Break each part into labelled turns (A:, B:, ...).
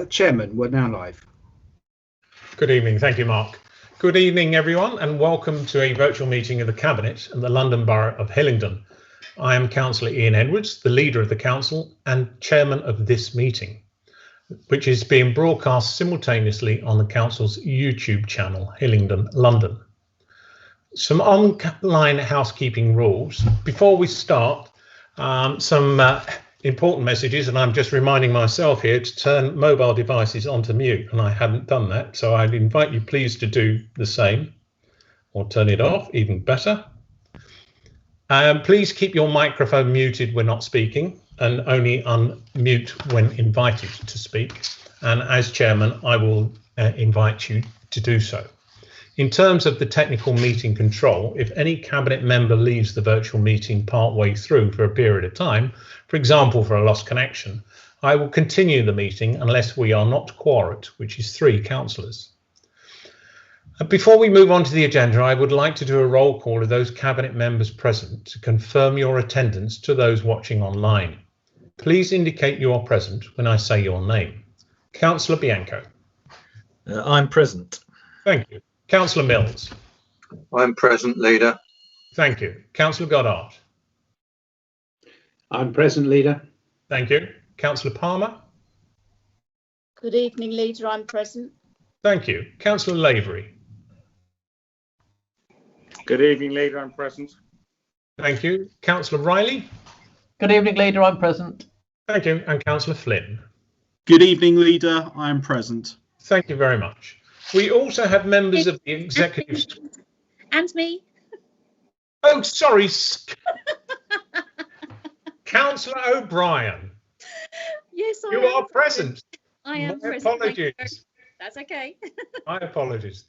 A: Chairman, we're now live.
B: Good evening. Thank you, Mark. Good evening, everyone, and welcome to a virtual meeting of the Cabinet in the London Borough of Hillingdon. I am Councillor Ian Edwards, the leader of the Council and chairman of this meeting, which is being broadcast simultaneously on the Council's YouTube channel, Hillingdon, London. Some online housekeeping rules. Before we start, some important messages, and I'm just reminding myself here to turn mobile devices onto mute, and I haven't done that, so I'd invite you please to do the same, or turn it off, even better. Please keep your microphone muted when not speaking, and only unmute when invited to speak. And as chairman, I will invite you to do so. In terms of the technical meeting control, if any cabinet member leaves the virtual meeting partway through for a period of time, for example, for a lost connection, I will continue the meeting unless we are not quorate, which is 3 councillors. Before we move on to the agenda, I would like to do a roll call of those cabinet members present to confirm your attendance to those watching online. Please indicate you are present when I say your name. Councillor Bianco.
C: I'm present.
B: Thank you. Councillor Mills.
D: I'm present, Leader.
B: Thank you. Councillor Goddard.
A: I'm present, Leader.
B: Thank you. Councillor Palmer.
E: Good evening, Leader. I'm present.
B: Thank you. Councillor Lavery.
F: Good evening, Leader. I'm present.
B: Thank you. Councillor Riley.
G: Good evening, Leader. I'm present.
B: Thank you. And Councillor Flynn.
H: Good evening, Leader. I am present.
B: Thank you very much. We also have members of the executive.
E: And me.
B: Oh, sorry. Councillor O'Brien.
E: Yes,
B: You are present.
E: I am
B: My
E: present.
B: apologies.
E: That's okay.
B: My apologies.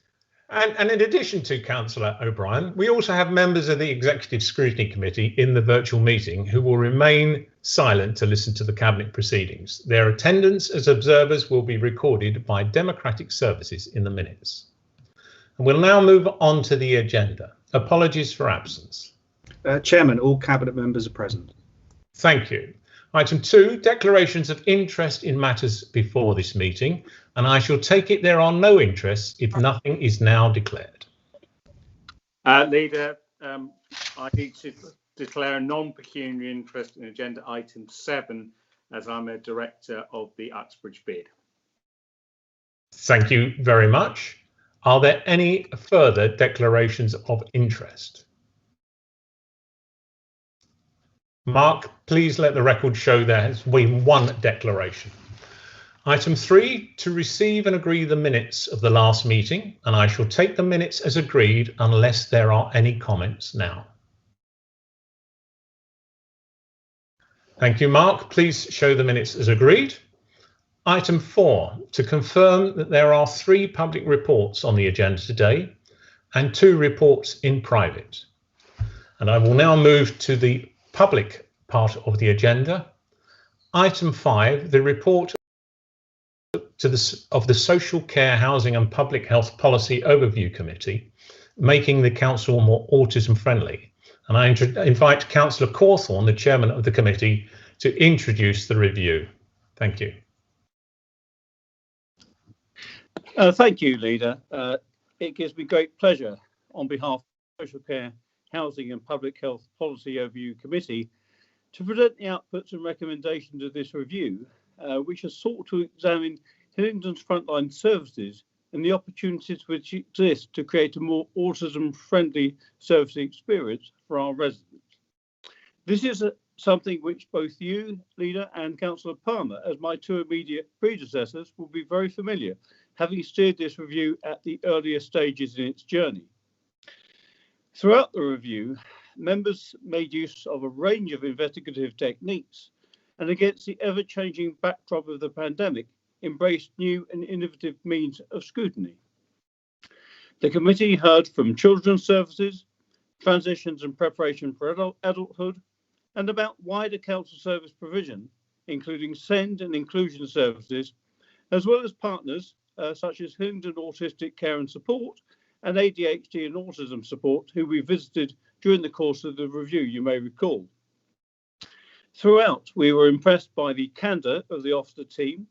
B: And in addition to Councillor O'Brien, we also have members of the Executive Scrutiny Committee in the virtual meeting who will remain silent to listen to the Cabinet proceedings. Their attendance as observers will be recorded by Democratic Services in the minutes. And we'll now move on to the agenda. Apologies for absence.
A: Chairman, all cabinet members are present.
B: Thank you. Item 2, declarations of interest in matters before this meeting, and I shall take it there are no interests if nothing is now declared.
F: Leader, I need to declare a non-pecuniary interest in agenda item 7 as I'm a director of the Uxbridge bid.
B: Thank you very much. Are there any further declarations of interest? Mark, please let the record show there has been one declaration. Item 3, to receive and agree the minutes of the last meeting, and I shall take the minutes as agreed unless there are any comments now. Thank you, Mark. Please show the minutes as agreed. Item 4, to confirm that there are 3 public reports on the agenda today and 2 reports in private. And I will now move to the public part of the agenda. Item 5, the report of the Social Care, Housing and Public Health Policy Overview Committee, making the council more autism friendly. And I invite Councillor Cawthorne, the chairman of the committee, to introduce the review. Thank you.
I: Thank you, Leader. It gives me great pleasure on behalf of the Social Care, Housing and Public Health Policy Overview Committee to present the outputs and recommendations of this review, which has sought to examine Hillingdon's frontline services and the opportunities which exist to create a more autism-friendly service experience for our residents. This is something which both you, Leader, and Councillor Palmer, as my 2 immediate predecessors, will be very familiar, having steered this review at the earlier stages in its journey. Throughout the review, members made use of a range of investigative techniques and, against the ever-changing backdrop of the pandemic, embraced new and innovative means of scrutiny. The committee heard from children's services, transitions and preparation for adulthood, and about wider council service provision, including SEND and inclusion services, as well as partners such as Hillingdon Autistic Care and Support and ADHD and Autism Support, who we visited during the course of the review, you may recall. Throughout, we were impressed by the candour of the officer team,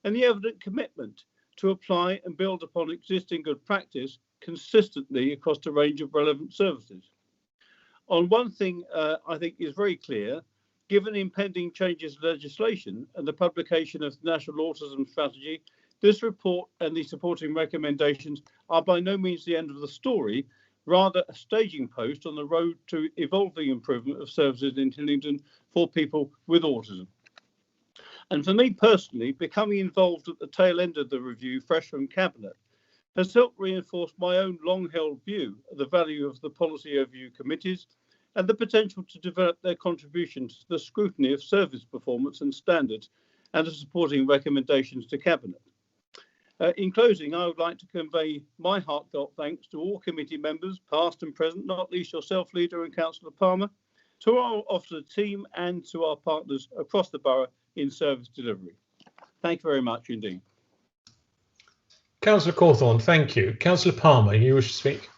I: and the evident commitment to apply and build upon existing good practice consistently across a range of relevant services. On one thing I think is very clear, given impending changes in legislation and the publication of the National Autism Strategy, this report and the supporting recommendations are by no means the end of the story, rather a staging post on the road to evolving improvement of services in Hillingdon for people with autism. And for me personally, becoming involved at the tail end of the review, fresh from Cabinet, has helped reinforce my own long-held view of the value of the policy overview committees and the potential to develop their contributions to the scrutiny of service performance and standards and the supporting recommendations to Cabinet. In closing, I would like to convey my heartfelt thanks to all committee members, past and present, not least yourself, Leader, and Councillor Palmer, to our officer team and to our partners across the borough in service delivery. Thank you very much indeed.
B: Councillor Cawthorne, thank you. Councillor Palmer, you wish to speak?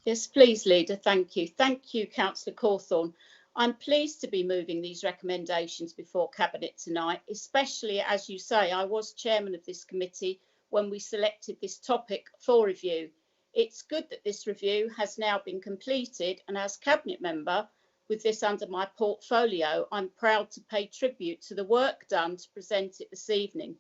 E: Yes, please, Leader. Thank you. Thank you, Councillor Cawthorne. I'm pleased to be moving these recommendations before Cabinet tonight, especially, as you say, I was chairman of this committee when we selected this topic for review. It's good that this review has now been completed, and as Cabinet member with this under my portfolio, I'm proud to pay tribute to the work done to present it this evening.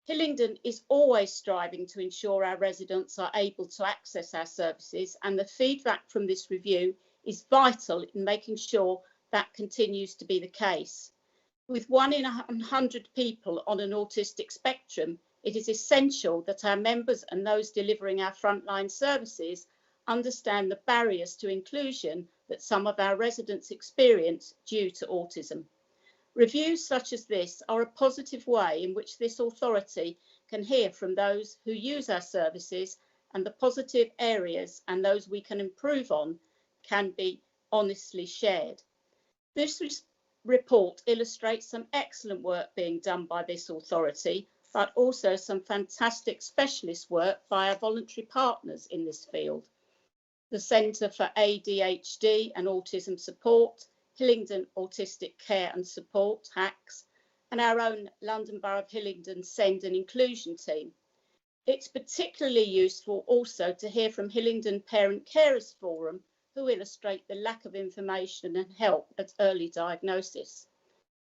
E: Hillingdon is always striving to ensure our residents are able to access our services, and the feedback from this review is vital in making sure that continues to be the case. With 1 in 100 people on an autistic spectrum, it is essential that our members and those delivering our frontline services understand the barriers to inclusion that some of our residents experience due to autism. Reviews such as this are a positive way in which this authority can hear from those who use our services, and the positive areas and those we can improve on can be honestly shared. This report illustrates some excellent work being done by this authority, but also some fantastic specialist work by our voluntary partners in this field. The Centre for ADHD and Autism Support, Hillingdon Autistic Care and Support, HACS, and our own London Borough of Hillingdon Send and Inclusion team. It's particularly useful also to hear from Hillingdon Parent Carers Forum, who illustrate the lack of information and help at early diagnosis.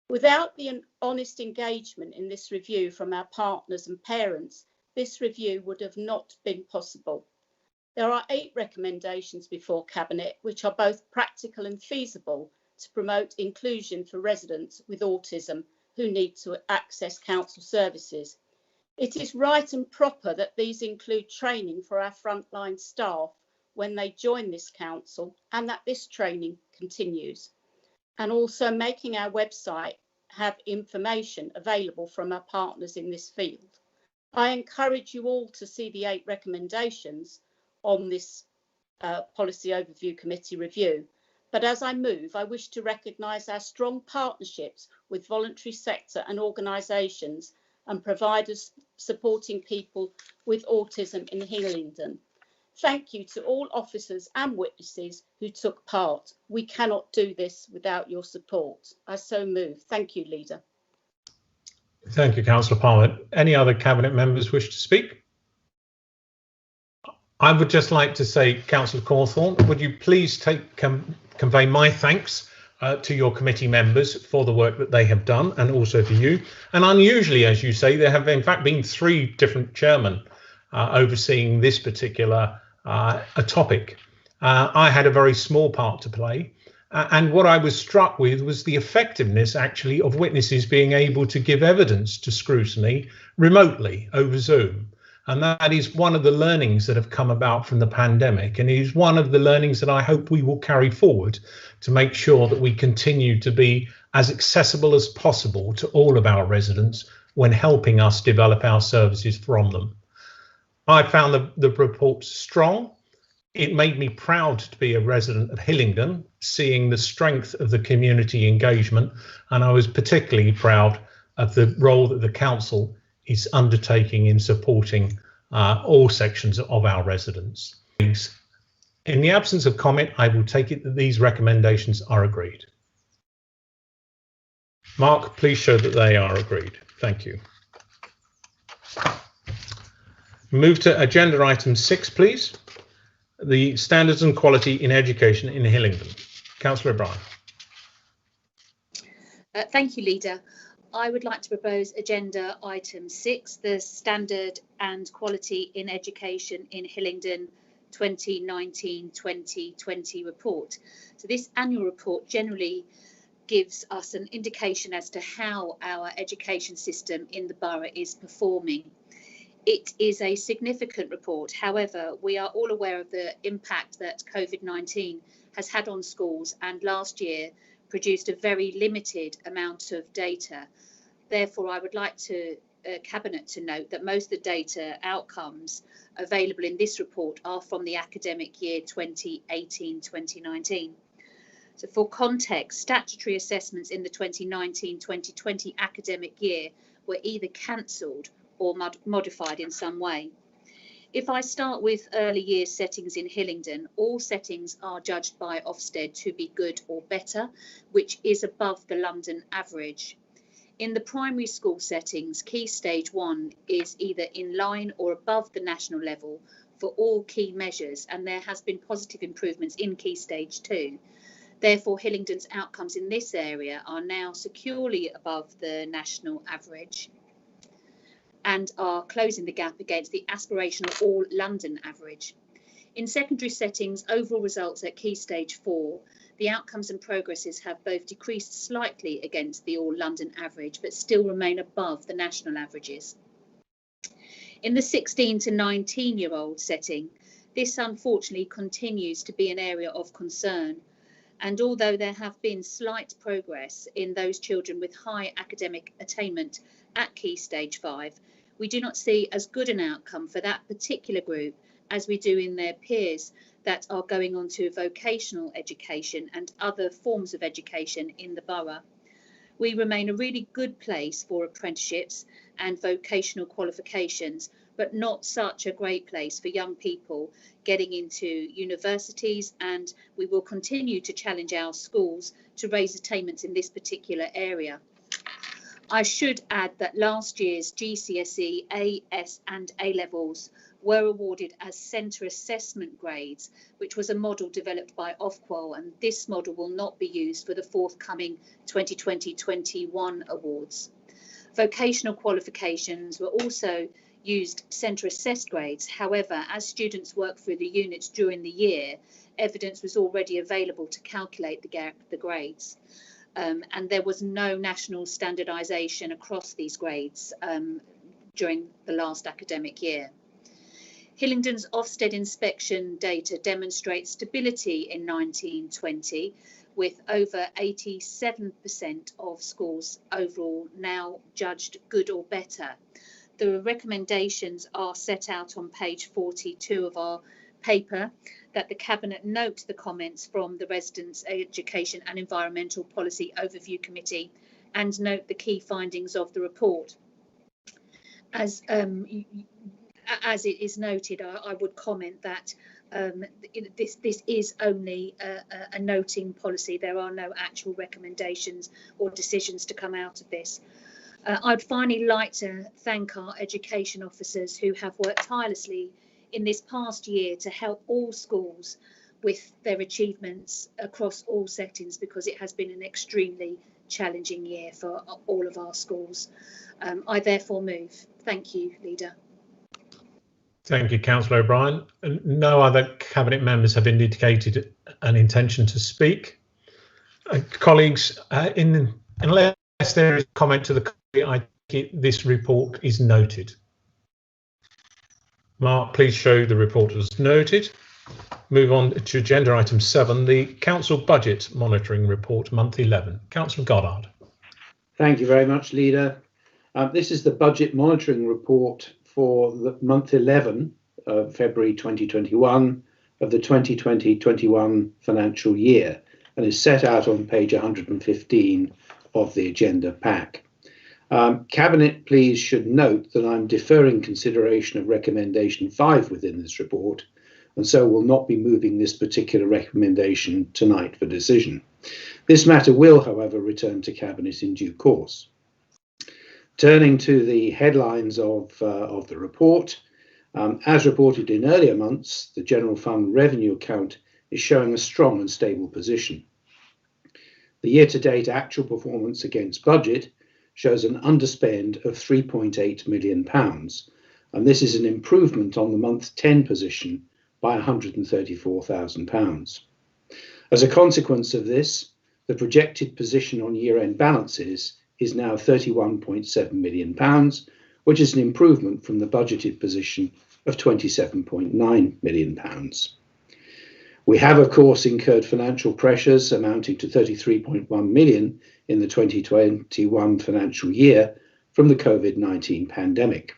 E: Without the honest engagement in this review from our partners and parents, this review would have not been possible. There are 8 recommendations before Cabinet, which are both practical and feasible to promote inclusion for residents with autism who need to access council services. It is right and proper that these include training for our frontline staff when they join this council, and that this training continues, and also making our website have information available from our partners in this field. I encourage you all to see the 8 recommendations on this Policy Overview Committee review. But as I move, I wish to recognise our strong partnerships with voluntary sector and organisations and providers supporting people with autism in Hillingdon. Thank you to all officers and witnesses who took part. We cannot do this without your support. I so move. Thank you, Leader.
B: Thank you, Councillor Palmer. Any other Cabinet members wish to speak? I would just like to say, Councillor Cawthorne, would you please convey my thanks to your committee members for the work that they have done, and also for you. And unusually, as you say, there have in fact been 3 different chairmen overseeing this particular a topic. I had a very small part to play, and what I was struck with was the effectiveness actually of witnesses being able to give evidence to scrutiny remotely over Zoom. And that is one of the learnings that have come about from the pandemic, and it is one of the learnings that I hope we will carry forward to make sure that we continue to be as accessible as possible to all of our residents when helping us develop our services from them. I found the report strong. It made me proud to be a resident of Hillingdon, seeing the strength of the community engagement, and I was particularly proud of the role that the council is undertaking in supporting all sections of our residents. In the absence of comment, I will take it that these recommendations are agreed. Mark, please show that they are agreed. Thank you. Move to agenda item 6, please. The standards and quality in education in Hillingdon. Councillor O'Brien.
J: Thank you, Leader. I would like to propose agenda item 6, the standard and quality in education in Hillingdon 2019-2020 report. So this annual report generally gives us an indication as to how our education system in the borough is performing. It is a significant report. However, we are all aware of the impact that COVID-19 has had on schools, and last year produced a very limited amount of data. Therefore, I would like to Cabinet to note that most of the data outcomes available in this report are from the academic year 2018-2019. So for context, statutory assessments in the 2019-2020 academic year were either cancelled or modified in some way. If I start with early years settings in Hillingdon, all settings are judged by Ofsted to be good or better, which is above the London average. In the primary school settings, Key Stage 1 is either in line or above the national level for all key measures, and there has been positive improvements in Key Stage 2. Therefore, Hillingdon's outcomes in this area are now securely above the national average and are closing the gap against the aspirational all London average. In secondary settings, overall results at Key Stage 4, the outcomes and progresses have both decreased slightly against the all London average, but still remain above the national averages. In the 16 to 19-year-old setting, this unfortunately continues to be an area of concern. And although there have been slight progress in those children with high academic attainment at Key Stage 5, we do not see as good an outcome for that particular group as we do in their peers that are going on to vocational education and other forms of education in the borough. We remain a really good place for apprenticeships and vocational qualifications, but not such a great place for young people getting into universities, and we will continue to challenge our schools to raise attainments in this particular area. I should add that last year's GCSE, A, S and A levels were awarded as centre assessment grades, which was a model developed by Ofqual, and this model will not be used for the forthcoming 2020-21 awards. Vocational qualifications were also used centre assessed grades. However, as students worked through the units during the year, evidence was already available to calculate the grades. And there was no national standardisation across these grades during the last academic year. Hillingdon's Ofsted inspection data demonstrates stability in 1920, with over 87% of schools overall now judged good or better. The recommendations are set out on page 42 of our paper, that the Cabinet note the comments from the Residents' Education and Environmental Policy Overview Committee and note the key findings of the report. As it is noted, I would comment that this is only a noting policy. There are no actual recommendations or decisions to come out of this. I'd finally like to thank our education officers who have worked tirelessly in this past year to help all schools with their achievements across all settings, because it has been an extremely challenging year for all of our schools. I therefore move. Thank you, Leader.
B: Thank you, Councillor O'Brien. No other Cabinet members have indicated an intention to speak. Colleagues, unless there is a comment to the committee, this report is noted. Mark, please show the report as noted. Move on to agenda item 7, the Council Budget Monitoring Report, month 11. Councillor Goddard.
A: Thank you very much, Leader. This is the Budget Monitoring Report for the month 11 of February 2021 of the 2020-21 financial year, and is set out on page 115 of the agenda pack. Cabinet, please, should note that I'm deferring consideration of recommendation 5 within this report, and so will not be moving this particular recommendation tonight for decision. This matter will, however, return to Cabinet in due course. Turning to the headlines of the report, as reported in earlier months, the General Fund revenue account is showing a strong and stable position. The year-to-date actual performance against budget shows an underspend of £3.8 million, and this is an improvement on the month 10 position by £134,000. As a consequence of this, the projected position on year-end balances is now £31.7 million, which is an improvement from the budgeted position of £27.9 million. We have, of course, incurred financial pressures amounting to £33.1 million in the 2021 financial year from the COVID-19 pandemic.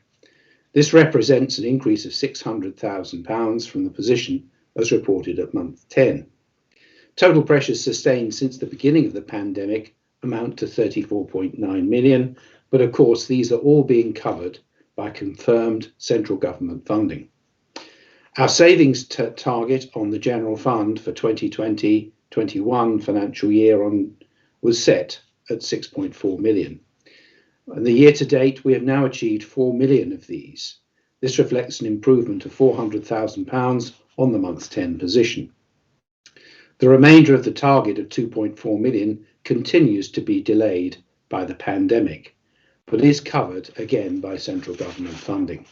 A: This represents an increase of £600,000 from the position as reported at month 10. Total pressures sustained since the beginning of the pandemic amount to £34.9 million, but of course these are all being covered by confirmed central government funding. Our savings target on the General Fund for 2020-21 financial year was set at 6.4 million. And the year to date, we have now achieved 4 million of these. This reflects an improvement of £400,000 on the month 10 position. The remainder of the target of 2.4 million continues to be delayed by the pandemic, but is covered again by central government funding.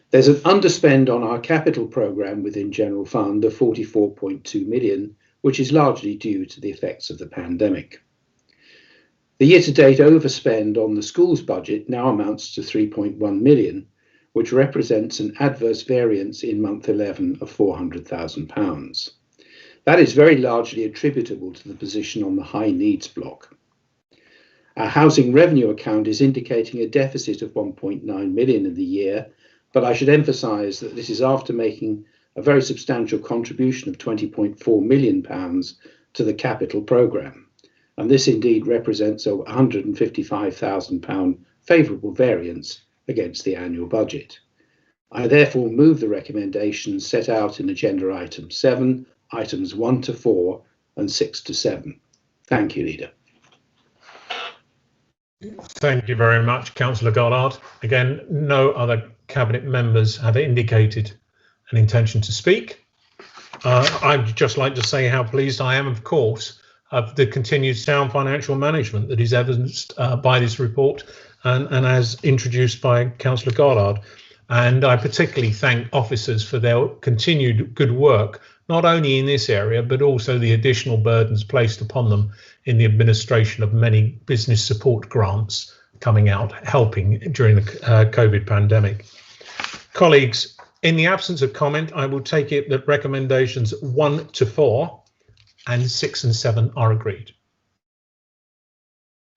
A: There's an underspend on our capital programme within General Fund of 44.2 million, which is largely due to the effects of the pandemic. The year-to-date overspend on the schools budget now amounts to 3.1 million, which represents an adverse variance in month 11 of £400,000. That is very largely attributable to the position on the high needs block. Our housing revenue account is indicating a deficit of 1.9 million in the year, but I should emphasise that this is after making a very substantial contribution of £20.4 million to the capital programme, and this indeed represents a £155,000 favourable variance against the annual budget. I therefore move the recommendations set out in Agenda Item 7, Items 1 to 4 and 6 to 7. Thank you, Leader.
B: Thank you very much, Councillor Goddard. Again, no other Cabinet members have indicated an intention to speak. I'd just like to say how pleased I am, of course, of the continued sound financial management that is evidenced by this report and as introduced by Councillor Goddard. And I particularly thank officers for their continued good work, not only in this area, but also the additional burdens placed upon them in the administration of many business support grants coming out, helping during the COVID pandemic. Colleagues, in the absence of comment, I will take it that recommendations 1 to 4 and 6 and 7 are agreed.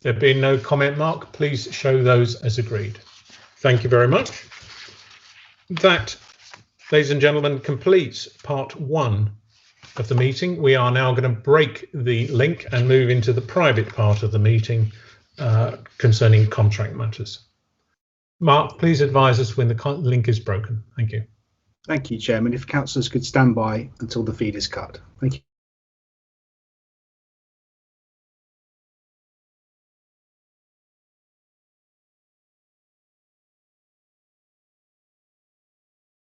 B: There being no comment, Mark, please show those as agreed. Thank you very much. That, ladies and gentlemen, completes part 1 of the meeting. We are now going to break the link and move into the private part of the meeting concerning contract matters. Mark, please advise us when the link is broken. Thank you.
H: Thank you, Chairman. If councillors could stand by until the feed is cut. Thank you.